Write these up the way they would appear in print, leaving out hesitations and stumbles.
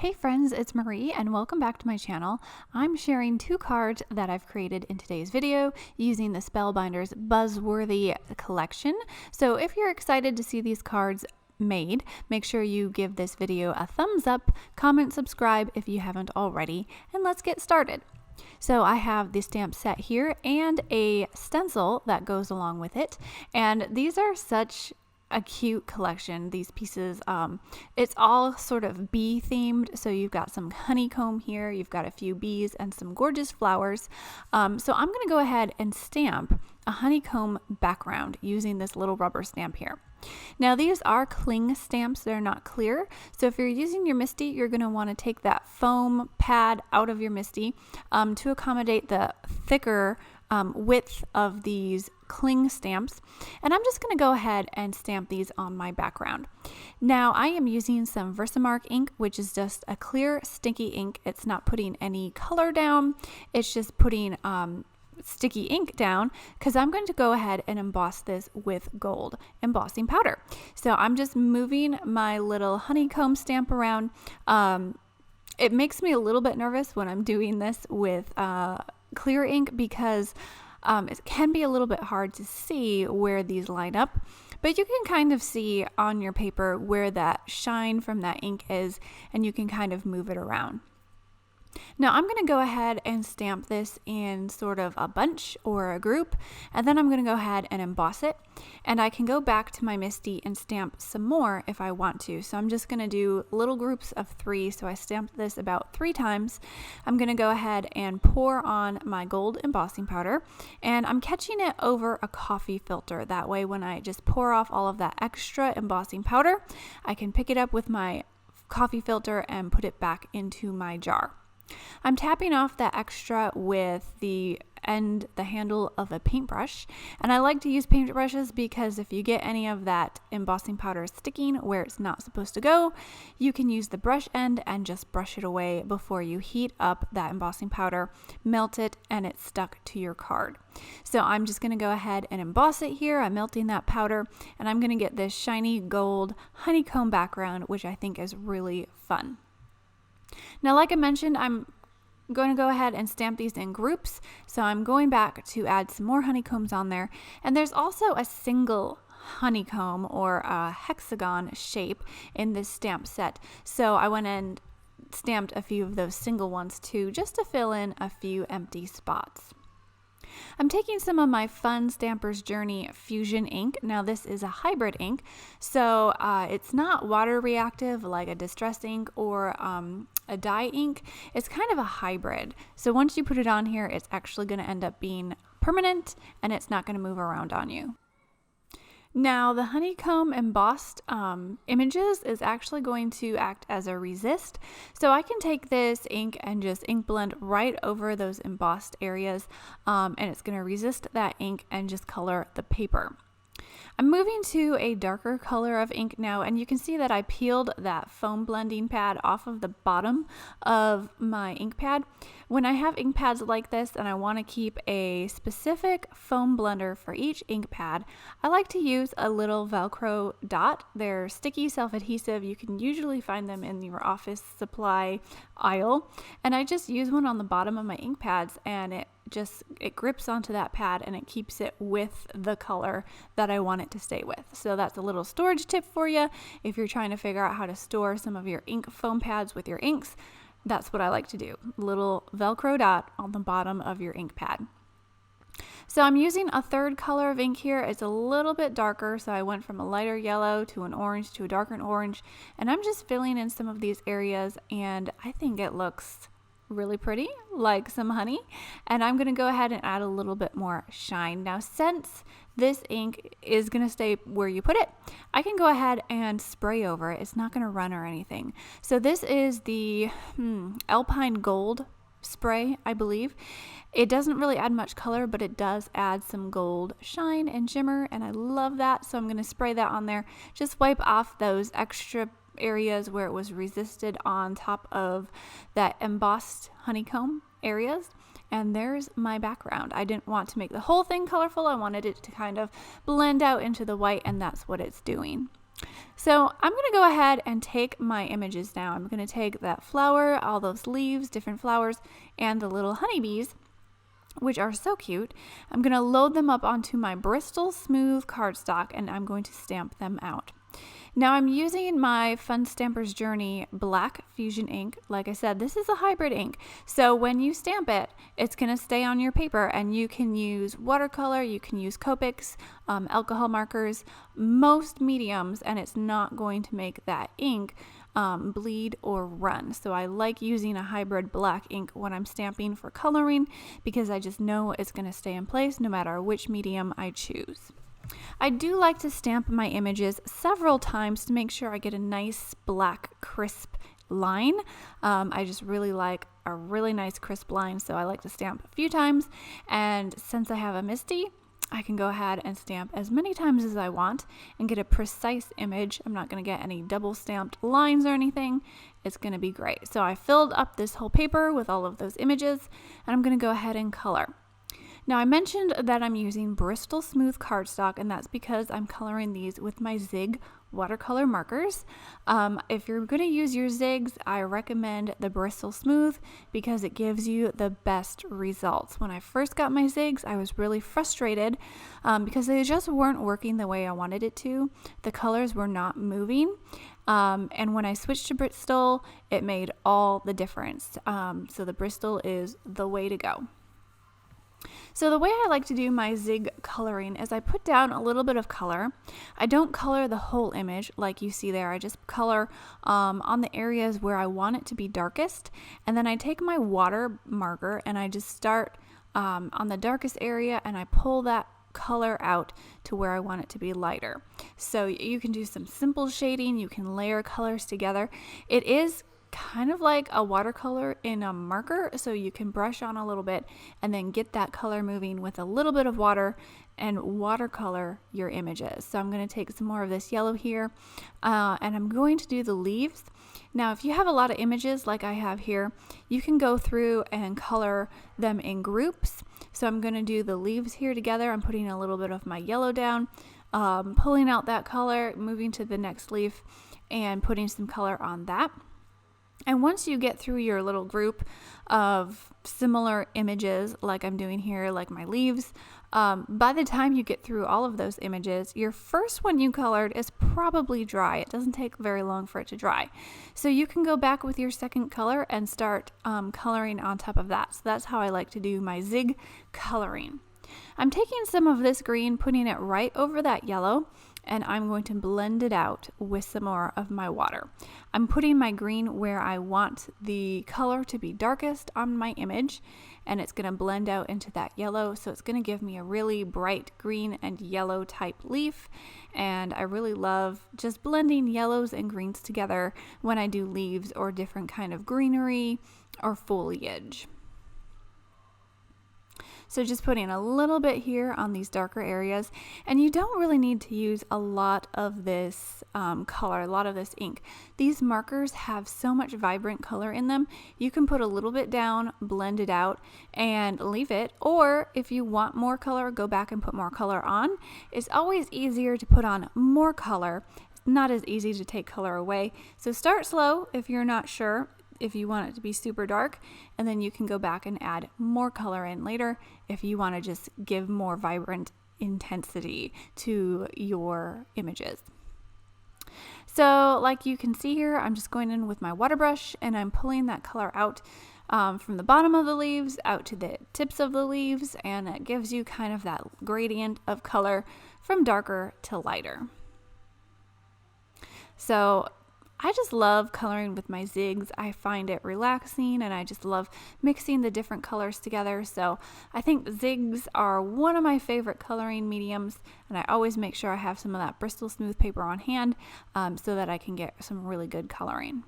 Hey friends, it's Marie and welcome back to my channel. I'm sharing two cards that I've created in today's video using the Spellbinders Buzzworthy Collection. So if you're excited to see these cards made, make sure you give this video a thumbs up, comment, subscribe if you haven't already, and let's get started. So I have the stamp set here and a stencil that goes along with it, and these are such a cute collection. These pieces, it's all sort of bee themed. So you've got some honeycomb here, you've got a few bees and some gorgeous flowers. So I'm going to go ahead and stamp a honeycomb background using this little rubber stamp here. Now these are cling stamps, they're not clear. So if you're using your MISTI, you're going to want to take that foam pad out of your MISTI to accommodate the thicker width of these cling stamps, and I'm just going to go ahead and stamp these on my background. Now I am using some VersaMark ink, which is just a clear sticky ink. It's not putting any color down, it's just putting sticky ink down, because I'm going to go ahead and emboss this with gold embossing powder. So I'm just moving my little honeycomb stamp around. It makes me a little bit nervous when I'm doing this with clear ink because it can be a little bit hard to see where these line up, but you can kind of see on your paper where that shine from that ink is, and you can kind of move it around. Now I'm going to go ahead and stamp this in sort of a bunch or a group, and then I'm going to go ahead and emboss it, and I can go back to my MISTI and stamp some more if I want to. So I'm just going to do little groups of 3, so I stamped this about 3 times. I'm going to go ahead and pour on my gold embossing powder, and I'm catching it over a coffee filter. That way when I just pour off all of that extra embossing powder, I can pick it up with my coffee filter and put it back into my jar. I'm tapping off that extra with the handle of a paintbrush, and I like to use paintbrushes because if you get any of that embossing powder sticking where it's not supposed to go, you can use the brush end and just brush it away before you heat up that embossing powder, melt it, and it's stuck to your card. So I'm just going to go ahead and emboss it here. I'm melting that powder, and I'm going to get this shiny gold honeycomb background, which I think is really fun. Now, like I mentioned, I'm going to go ahead and stamp these in groups. So I'm going back to add some more honeycombs on there. And there's also a single honeycomb or a hexagon shape in this stamp set. So I went and stamped a few of those single ones too, just to fill in a few empty spots. I'm taking some of my Fun Stampers Journey Fusion ink. Now this is a hybrid ink, so it's not water reactive like a distress ink or a dye ink. It's kind of a hybrid. So once you put it on here, it's actually going to end up being permanent and it's not going to move around on you. Now the honeycomb embossed images is actually going to act as a resist. So I can take this ink and just ink blend right over those embossed areas, and it's going to resist that ink and just color the paper. I'm moving to a darker color of ink now, and you can see that I peeled that foam blending pad off of the bottom of my ink pad. When I have ink pads like this and I want to keep a specific foam blender for each ink pad, I like to use a little Velcro dot. They're sticky, self-adhesive. You can usually find them in your office supply aisle, and I just use one on the bottom of my ink pads, and it grips onto that pad and it keeps it with the color that I want it to stay with. So that's a little storage tip for you if you're trying to figure out how to store some of your ink foam pads with your inks. That's what I like to do. Little Velcro dot on the bottom of your ink pad. So I'm using a third color of ink here. It's a little bit darker, so I went from a lighter yellow to an orange to a darker orange, and I'm just filling in some of these areas, and I think it looks really pretty, like some honey, and I'm going to go ahead and add a little bit more shine. Now since this ink is going to stay where you put it, I can go ahead and spray over it. It's not going to run or anything. So this is the Alpine gold spray, I believe. It doesn't really add much color, but it does add some gold shine and shimmer, and I love that. So I'm going to spray that on there. Just wipe off those extra areas where it was resisted on top of that embossed honeycomb areas, and there's my background. I didn't want to make the whole thing colorful. I wanted it to kind of blend out into the white, and that's what it's doing. So I'm going to go ahead and take my images now. I'm going to take that flower, all those leaves, different flowers, and the little honeybees, which are so cute. I'm going to load them up onto my Bristol Smooth cardstock, and I'm going to stamp them out. Now I'm using my Fun Stampers Journey Black Fusion ink. Like I said, this is a hybrid ink. So when you stamp it, it's going to stay on your paper, and you can use watercolor, you can use Copics, alcohol markers, most mediums, and it's not going to make that ink bleed or run. So I like using a hybrid black ink when I'm stamping for coloring, because I just know it's going to stay in place no matter which medium I choose. I do like to stamp my images several times to make sure I get a nice black crisp line. I just really like a really nice crisp line, so I like to stamp a few times, and since I have a MISTI, I can go ahead and stamp as many times as I want and get a precise image. I'm not going to get any double stamped lines or anything. It's going to be great. So I filled up this whole paper with all of those images, and I'm going to go ahead and color. Now I mentioned that I'm using Bristol Smooth cardstock, and that's because I'm coloring these with my Zig watercolor markers. If you're going to use your Zigs, I recommend the Bristol Smooth because it gives you the best results. When I first got my Zigs, I was really frustrated because they just weren't working the way I wanted it to. The colors were not moving. And when I switched to Bristol, it made all the difference. So the Bristol is the way to go. So the way I like to do my Zig coloring is I put down a little bit of color. I don't color the whole image like you see there. I just color on the areas where I want it to be darkest. And then I take my water marker and I just start on the darkest area, and I pull that color out to where I want it to be lighter. So you can do some simple shading. You can layer colors together. It is kind of like a watercolor in a marker, so you can brush on a little bit and then get that color moving with a little bit of water and watercolor your images. So I'm going to take some more of this yellow here, and I'm going to do the leaves. Now if you have a lot of images like I have here, you can go through and color them in groups. So I'm going to do the leaves here together. I'm putting a little bit of my yellow down, pulling out that color, moving to the next leaf and putting some color on that. And once you get through your little group of similar images, like I'm doing here, like my leaves, by the time you get through all of those images, your first one you colored is probably dry. It doesn't take very long for it to dry. So you can go back with your second color and start coloring on top of that. So that's how I like to do my Zig coloring. I'm taking some of this green, putting it right over that yellow, and I'm going to blend it out with some more of my water. I'm putting my green where I want the color to be darkest on my image, and it's going to blend out into that yellow, so it's going to give me a really bright green and yellow type leaf. And I really love just blending yellows and greens together when I do leaves or different kind of greenery or foliage. So just putting a little bit here on these darker areas, and you don't really need to use a lot of this color, a lot of this ink. These markers have so much vibrant color in them. You can put a little bit down, blend it out, and leave it. Or if you want more color, go back and put more color on. It's always easier to put on more color. It's not as easy to take color away. So start slow if you're not sure if you want it to be super dark, and then you can go back and add more color in later if you want to just give more vibrant intensity to your images. So like you can see here, I'm just going in with my water brush and I'm pulling that color out from the bottom of the leaves out to the tips of the leaves, and it gives you kind of that gradient of color from darker to lighter. So I just love coloring with my Zigs. I find it relaxing, and I just love mixing the different colors together. So I think Zigs are one of my favorite coloring mediums, and I always make sure I have some of that Bristol Smooth paper on hand so that I can get some really good coloring.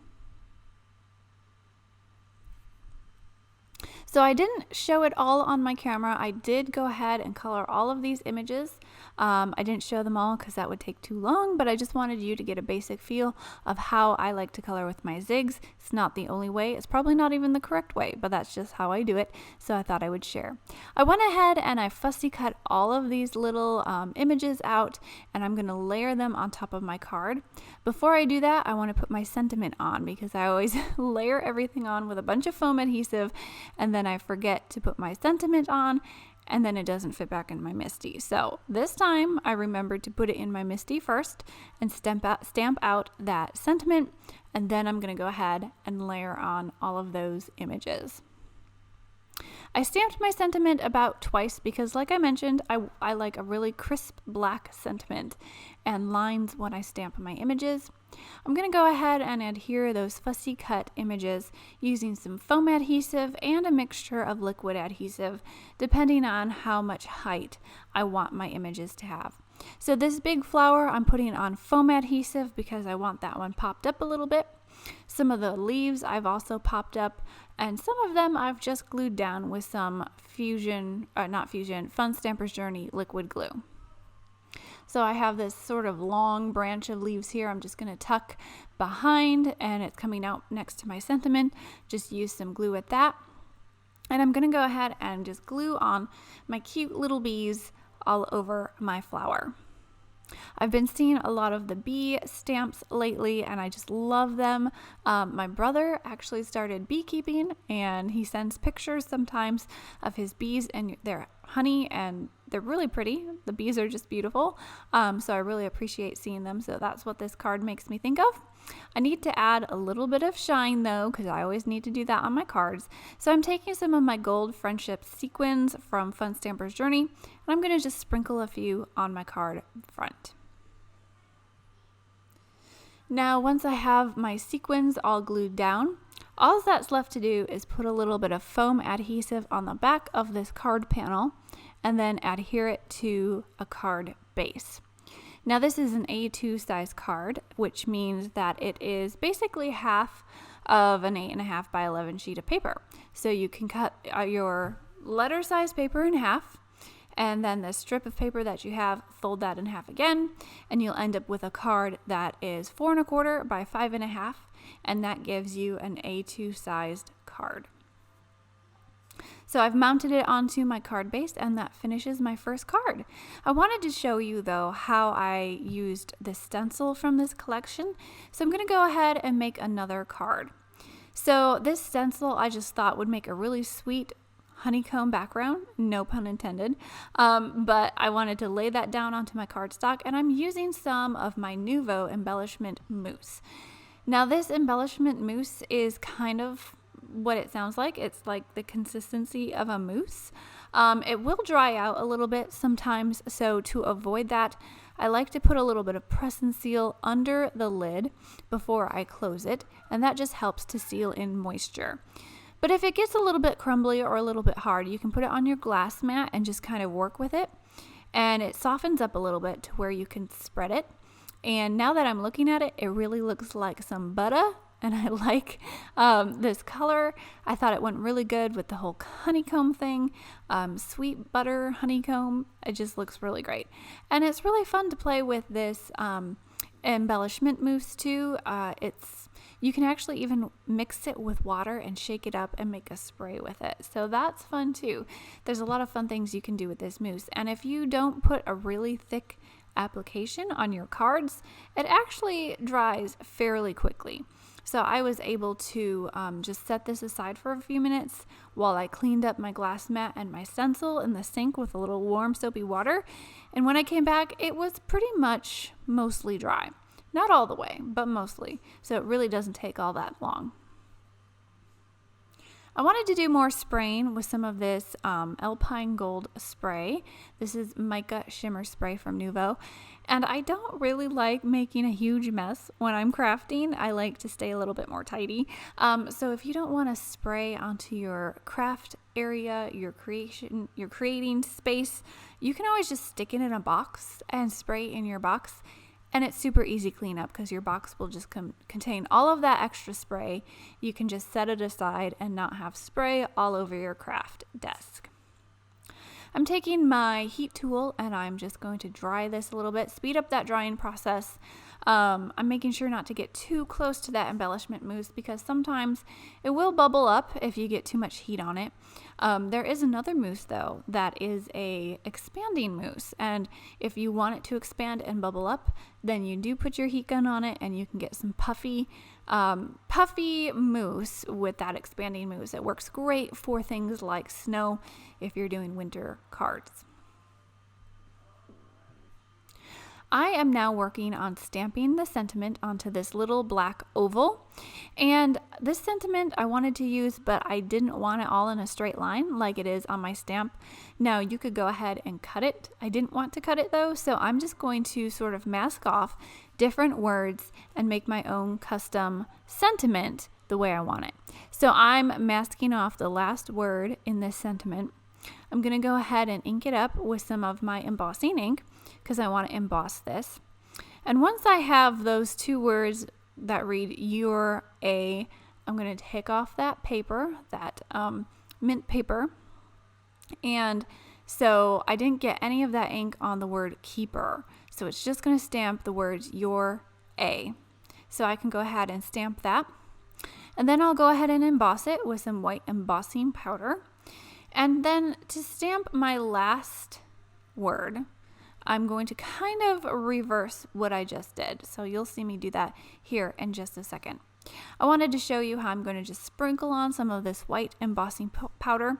So I didn't show it all on my camera. I did go ahead and color all of these images. I didn't show them all because that would take too long, but I just wanted you to get a basic feel of how I like to color with my zigs. It's not the only way. It's probably not even the correct way, but that's just how I do it. So I thought I would share. I went ahead and I fussy cut all of these little images out, and I'm going to layer them on top of my card. Before I do that, I want to put my sentiment on because I always layer everything on with a bunch of foam adhesive, and then I forget to put my sentiment on, and then it doesn't fit back in my Misty. So this time I remembered to put it in my Misty first and stamp out that sentiment, and then I'm going to go ahead and layer on all of those images. I stamped my sentiment about twice because, like I mentioned, I like a really crisp black sentiment and lines when I stamp my images. I'm going to go ahead and adhere those fussy cut images using some foam adhesive and a mixture of liquid adhesive, depending on how much height I want my images to have. So this big flower I'm putting on foam adhesive because I want that one popped up a little bit. Some of the leaves I've also popped up, and some of them I've just glued down with some Fun Stamper's Journey liquid glue. So I have this sort of long branch of leaves here I'm just going to tuck behind, and it's coming out next to my sentiment. Just use some glue at that. And I'm going to go ahead and just glue on my cute little bees all over my flower. I've been seeing a lot of the bee stamps lately, and I just love them. My brother actually started beekeeping, and he sends pictures sometimes of his bees and their honey, and they're really pretty. The bees are just beautiful. So I really appreciate seeing them. So that's what this card makes me think of. I need to add a little bit of shine though, because I always need to do that on my cards. So I'm taking some of my gold friendship sequins from Fun Stamper's Journey, and I'm going to just sprinkle a few on my card front. Now, once I have my sequins all glued down, all that's left to do is put a little bit of foam adhesive on the back of this card panel and then adhere it to a card base. Now this is an A2 size card, which means that it is basically half of an 8.5 by 11 sheet of paper. So you can cut your letter size paper in half, and then the strip of paper that you have, fold that in half again, and you'll end up with a card that is 4 1/4 by 5.5, and that gives you an A2 sized card. So I've mounted it onto my card base, and that finishes my first card. I wanted to show you though how I used the stencil from this collection. So I'm going to go ahead and make another card. So this stencil I just thought would make a really sweet honeycomb background, no pun intended, but I wanted to lay that down onto my cardstock, and I'm using some of my Nouveau embellishment mousse. Now this embellishment mousse is kind of what it sounds like. It's like the consistency of a mousse. It will dry out a little bit sometimes, so to avoid that, I like to put a little bit of press and seal under the lid before I close it, and that just helps to seal in moisture. But if it gets a little bit crumbly or a little bit hard, you can put it on your glass mat and just kind of work with it, and it softens up a little bit to where you can spread it. And now that I'm looking at it, it really looks like some butter, and I like this color. I thought it went really good with the whole honeycomb thing. Sweet butter honeycomb. It just looks really great. And it's really fun to play with this embellishment mousse too. You can actually even mix it with water and shake it up and make a spray with it. So that's fun too. There's a lot of fun things you can do with this mousse. And if you don't put a really thick application on your cards, it actually dries fairly quickly. So I was able to just set this aside for a few minutes while I cleaned up my glass mat and my stencil in the sink with a little warm soapy water. And when I came back, it was pretty much mostly dry. Not all the way, but mostly. So it really doesn't take all that long. I wanted to do more spraying with some of this Alpine Gold spray. This is Mica Shimmer Spray from Nuvo. And I don't really like making a huge mess when I'm crafting. I like to stay a little bit more tidy. So if you don't want to spray onto your craft area, your creating space, you can always just stick it in a box and spray in your box. And it's super easy cleanup because your box will just contain all of that extra spray. You can just set it aside and not have spray all over your craft desk. I'm taking my heat tool and I'm just going to dry this a little bit, speed up that drying process. I'm making sure not to get too close to that embellishment mousse because sometimes it will bubble up if you get too much heat on it. There is another mousse though that is a expanding mousse, and if you want it to expand and bubble up, then you do put your heat gun on it and you can get some puffy mousse with that expanding mousse. It works great for things like snow if you're doing winter cards. I am now working on stamping the sentiment onto this little black oval, and this sentiment I wanted to use, but I didn't want it all in a straight line like it is on my stamp. Now you could go ahead and cut it. I didn't want to cut it though, so I'm just going to sort of mask off different words and make my own custom sentiment the way I want it. So I'm masking off the last word in this sentiment. I'm going to go ahead and ink it up with some of my embossing ink because I want to emboss this. And once I have those two words that read "you're a," I'm going to take off that paper, that mint paper. And so I didn't get any of that ink on the word keeper. So it's just going to stamp the words "you're a." So I can go ahead and stamp that. And then I'll go ahead and emboss it with some white embossing powder. And then to stamp my last word, I'm going to kind of reverse what I just did. So you'll see me do that here in just a second. I wanted to show you how I'm going to just sprinkle on some of this white embossing powder.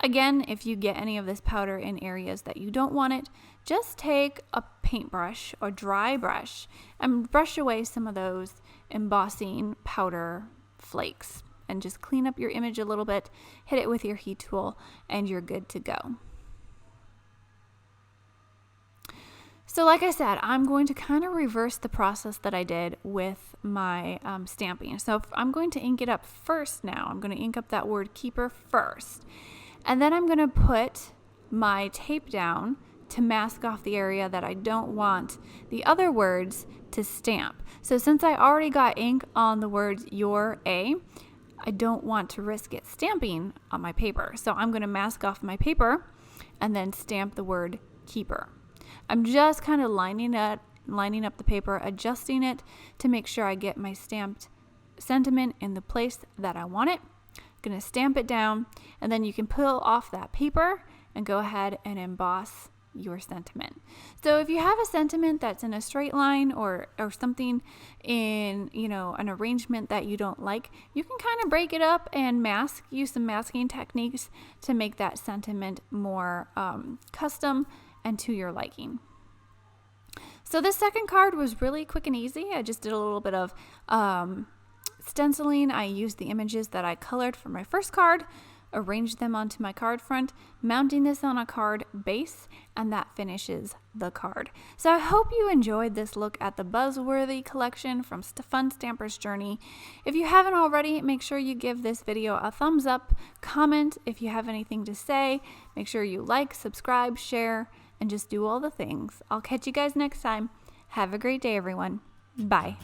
Again, if you get any of this powder in areas that you don't want it, just take a paintbrush or dry brush and brush away some of those embossing powder flakes. And just clean up your image a little bit, hit it with your heat tool, and you're good to go. So like I said, I'm going to kind of reverse the process that I did with my stamping. So I'm going to ink it up first now. I'm going to ink up that word keeper first. And then I'm going to put my tape down to mask off the area that I don't want the other words to stamp. So since I already got ink on the words "you're a," I don't want to risk it stamping on my paper. So I'm going to mask off my paper and then stamp the word keeper. I'm just kind of lining up the paper, adjusting it to make sure I get my stamped sentiment in the place that I want it. I'm going to stamp it down, and then you can peel off that paper and go ahead and emboss your sentiment. So if you have a sentiment that's in a straight line or something in, an arrangement that you don't like, you can kind of break it up and use some masking techniques to make that sentiment more custom and to your liking. So this second card was really quick and easy. I just did a little bit of stenciling. I used the images that I colored for my first card, arrange them onto my card front, mounting this on a card base, and that finishes the card. So I hope you enjoyed this look at the Buzzworthy Collection from Fun Stamper's Journey. If you haven't already, make sure you give this video a thumbs up, comment if you have anything to say, make sure you like, subscribe, share, and just do all the things. I'll catch you guys next time. Have a great day, everyone. Bye.